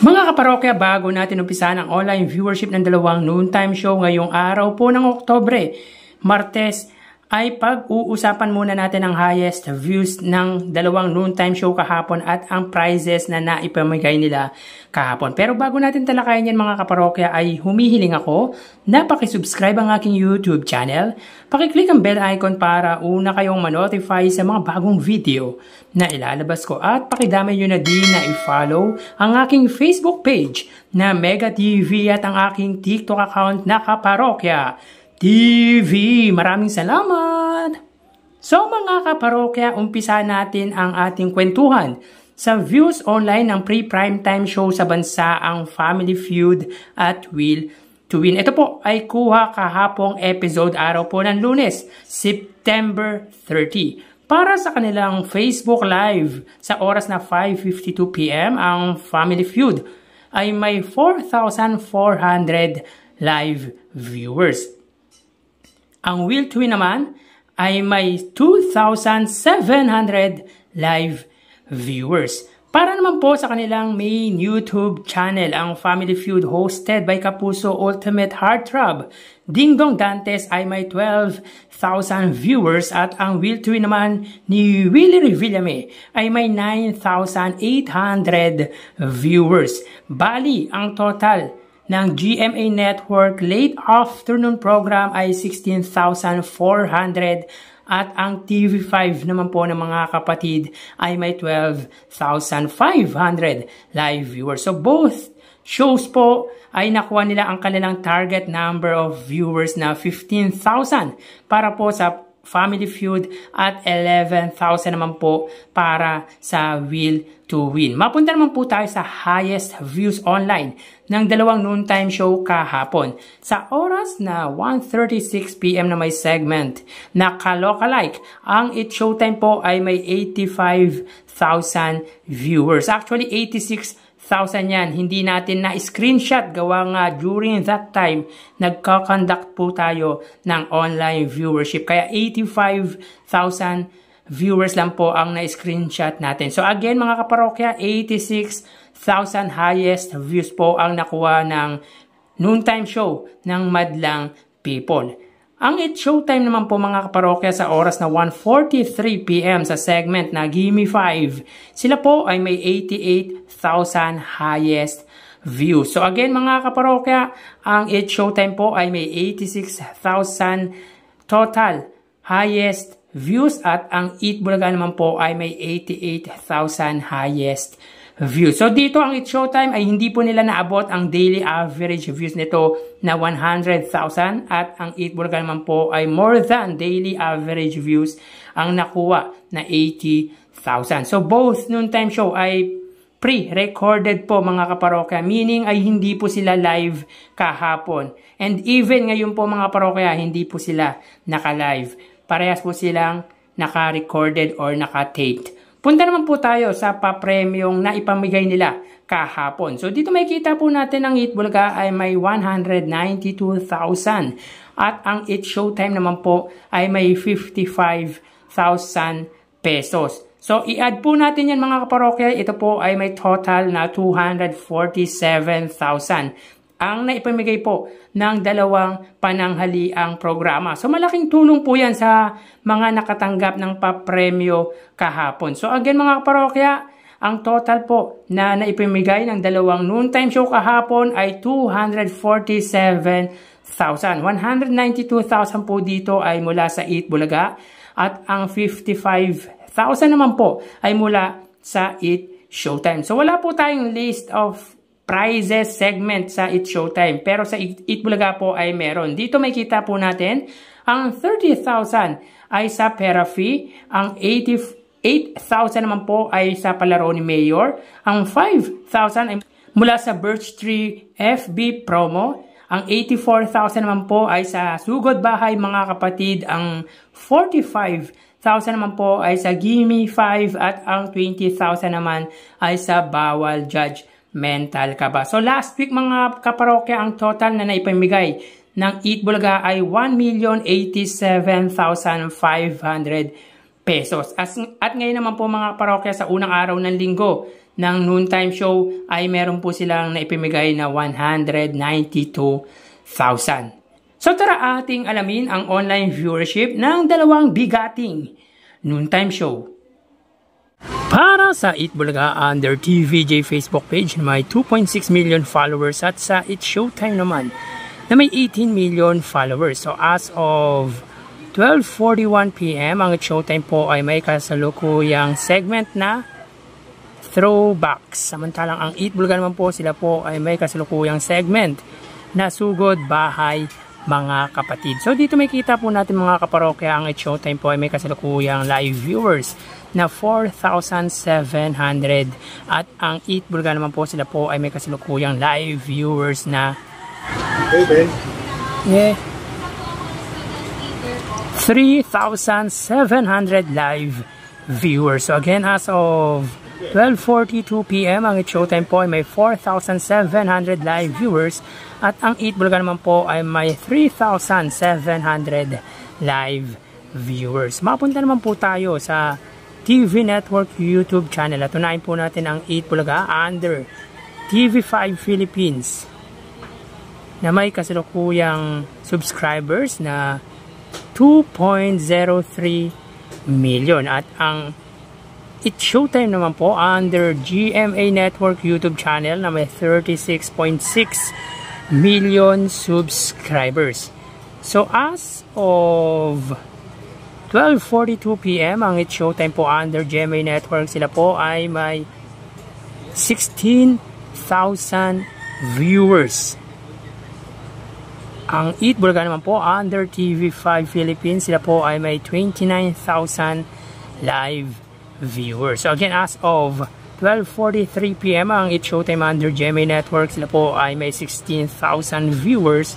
Mga kaparokya, bago natin umpisahan ang online viewership ng dalawang noontime show ngayong araw po ng Oktubre, Martes, ay pag-uusapan muna natin ang highest views ng dalawang noontime show kahapon at ang prizes na naipamigay nila kahapon. Pero bago natin talakayin yan mga kaparokya, ay humihiling ako na pakisubscribe ang aking YouTube channel. Pakiclick ang bell icon para una kayong manotify sa mga bagong video na ilalabas ko at pakidamay nyo na din na i-follow ang aking Facebook page na Mega TV at ang aking TikTok account na Kaparokya TV. Maraming salamat! So mga kaparokya, umpisa natin ang ating kwentuhan sa views online ng pre-primetime show sa bansa, ang Family Feud at Will to Win. Ito po ay kuha kahapong episode, araw po ng Lunes, September 30. Para sa kanilang Facebook Live sa oras na 5:52 PM, ang Family Feud ay may 4,400 live viewers. Ang Will to Win naman ay may 2,700 live viewers. Para naman po sa kanilang main YouTube channel, ang Family Feud hosted by Kapuso Ultimate Heartthrob, Ding Dong Dantes ay may 12,000 viewers at ang Will to Win naman ni Willie Revillame ay may 9,800 viewers. Bali, ang total ng GMA Network late afternoon program ay 16,400 at ang TV5 naman po ng mga kapatid ay may 12,500 live viewers. So both shows po ay nakuha nila ang kanilang target number of viewers na 15,000 para po sa Family Feud at 11,000 naman po para sa Will to Win. Mapunta naman po tayo sa highest views online ng dalawang noontime show kahapon. Sa oras na 1:36 PM na may segment na Kalokalike, ang It Showtime po ay may 85,000 viewers. Actually, 86,000 yan. Hindi natin na-screenshot. Gawa nga during that time, nagkakonduct po tayo ng online viewership. Kaya 85,000 viewers lang po ang na-screenshot natin. So again mga kaparokya, 86,000 highest views po ang nakuha ng noontime show ng Madlang People. Ang It Showtime naman po mga kaparokya sa oras na 1:43 PM sa segment na Gimme 5, sila po ay may 88,000 highest views. So again mga kaparokya, ang It Showtime po ay may 86,000 total highest views at ang Eat Bulaga naman po ay may 88,000 highest views. So dito ang It Showtime ay hindi po nila naabot ang daily average views nito na 100,000 at ang Eat Bulaga naman po ay more than daily average views ang nakuha na 80,000. So both noontime show ay pre-recorded po mga kaparokya, meaning ay hindi po sila live kahapon. And even ngayon po mga parokya, hindi po sila naka-live. Parehas po silang naka-recorded or naka-taped. Punta naman po tayo sa papremyong na ipamigay nila kahapon. So dito makikita po natin ang Eat Bulaga ay may 192,000 at ang It Showtime naman po ay may 55,000 pesos. So i-add po natin yan mga kaparokya, ito po ay may total na 247,000. Ang naipamigay po ng dalawang pananghaliang programa. So malaking tulong po yan sa mga nakatanggap ng papremyo kahapon. So again mga kaparokya, ang total po na naipamigay ng dalawang noontime show kahapon ay 247,000. 192,000 po dito ay mula sa Eat Bulaga at ang 55,000 naman po ay mula sa It Showtime. So wala po tayong list of prizes segment sa It Showtime. Pero sa Eat Bulaga po ay meron. Dito may kita po natin, ang 30,000 ay sa pera fee, ang 88,000 naman po ay sa palaro ni Mayor, ang 5,000 ay mula sa Birch Tree FB promo, ang 84,000 naman po ay sa Sugod Bahay mga kapatid, ang 45,000 naman po ay sa Gimme 5 at ang 20,000 naman ay sa Bawal Judge Mental ka ba? So last week mga kaparokya, ang total na naipamigay ng Eat Bulaga ay 1,087,500 pesos. At ngayon naman po mga parokya, sa unang araw ng linggo ng noontime show ay meron po silang naipimigay na 192,000. So tara ating alamin ang online viewership ng dalawang bigating noontime show. Para sa Eat Bulaga under TVJ Facebook page na may 2.6 million followers at sa It's Showtime naman na may 18 million followers. So as of 12:41 PM, ang It's Showtime po ay may kasalukuyang segment na Throwbacks. Samantalang ang Eat Bulaga naman po, sila po ay may kasalukuyang segment na Sugod Bahay Mga Kapatid. So dito may kita po natin mga kaparokya, ang It's Showtime po ay may kasalukuyang live viewers na 4,700 at ang Eat Bulaga naman po, sila po ay may kasalukuyang live viewers na 3,700 live viewers. So again, as of 12:42 PM, ang It's Showtime po ay may 4,700 live viewers at ang Eat Bulaga naman po ay may 3,700 live viewers. Mapunta naman po tayo sa TV Network YouTube channel at unahin po natin ang Eat Bulaga under TV5 Philippines na may kasalukuyang subscribers na 2.03 million at ang It's Showtime naman po under GMA Network YouTube channel na may 36.6 million subscribers. So as of 12:42 PM, ang It's Showtime po under GMA Network, sila po ay may 16,000 viewers. Ang Eat Bulaga naman po under TV5 Philippines, sila po ay may 29,000 live viewers. So again, as of 12:43 PM, ang It's Showtime under GMA Network, sila po ay may 16,000 viewers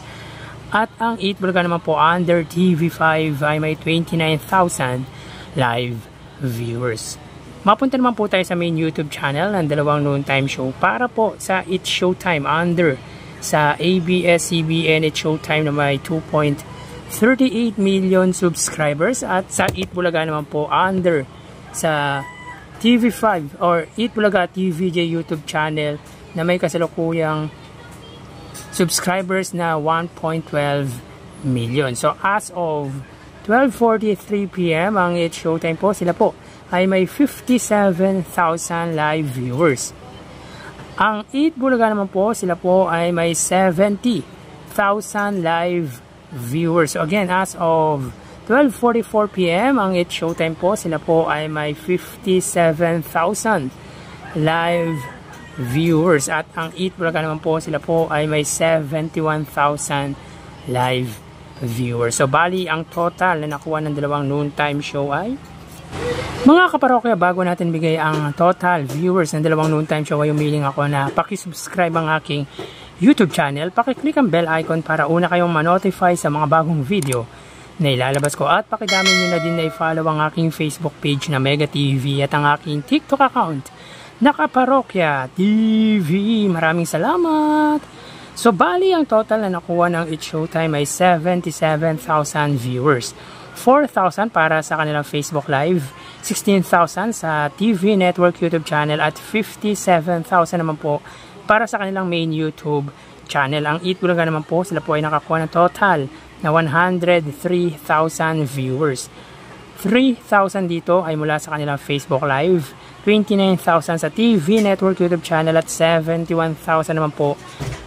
at ang Eat Bulaga naman po under TV5 ay may 29,000 live viewers. Mapunta naman po tayo sa main YouTube channel ng dalawang noontime show para po sa It's Showtime under sa ABS-CBN It's Showtime na may 2.38 million subscribers at sa Eat Bulaga naman po under sa TV5 or Eat Bulaga TVJ YouTube channel na may kasalukuyang subscribers na 1.12 million. So as of 12:43 PM, ang It's Showtime po, sila po ay may 57,000 live viewers. Ang Eat Bulaga naman po, sila po ay may 70,000 live viewers. So again, as of 12:44 PM, ang It's Showtime po, sila po ay may 57,000 live viewers. At ang Eat Bulaga naman po, sila po ay may 71,000 live viewers. So bali, ang total na nakuha ng dalawang noontime show ay mga kaparokya, bago natin bigay ang total viewers ng dalawang noontime show, ay umiling ako na pakisubscribe ang aking YouTube channel, pakiclick ang bell icon para una kayong ma-notify sa mga bagong video na ilalabas ko at pakidami nyo na din na i-follow ang aking Facebook page na Mega TV at ang aking TikTok account na Kaparokya TV. Maraming salamat! So bali, ang total na nakuha ng It's Showtime ay 77,000 viewers. 4,000 para sa kanilang Facebook Live, 16,000 sa TV Network YouTube channel at 57,000 naman po para sa kanilang main YouTube channel. Ang Eat Bulaga naman po, sila po ay nakakuha ng total na 103,000 viewers. 3,000 dito ay mula sa kanilang Facebook Live, 29,000 sa TV Network YouTube channel at 71,000 naman po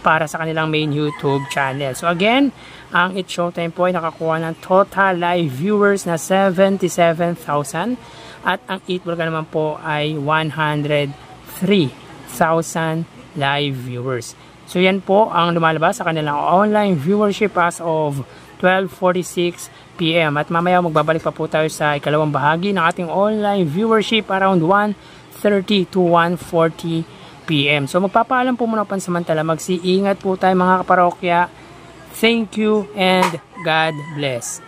para sa kanilang main YouTube channel. So again, ang It's Showtime po ay nakakuha ng total live viewers na 77,000 at ang Eat Bulaga naman po ay 103,000 live viewers. So yan po ang lumalabas sa kanilang online viewership as of 12:46 PM. At mamaya magbabalik pa po tayo sa ikalawang bahagi ng ating online viewership around 1:30 to 1:40 PM. So magpapaalam po muna pansamantala. Mag-iingat po tayo mga kaparokya. Thank you and God bless.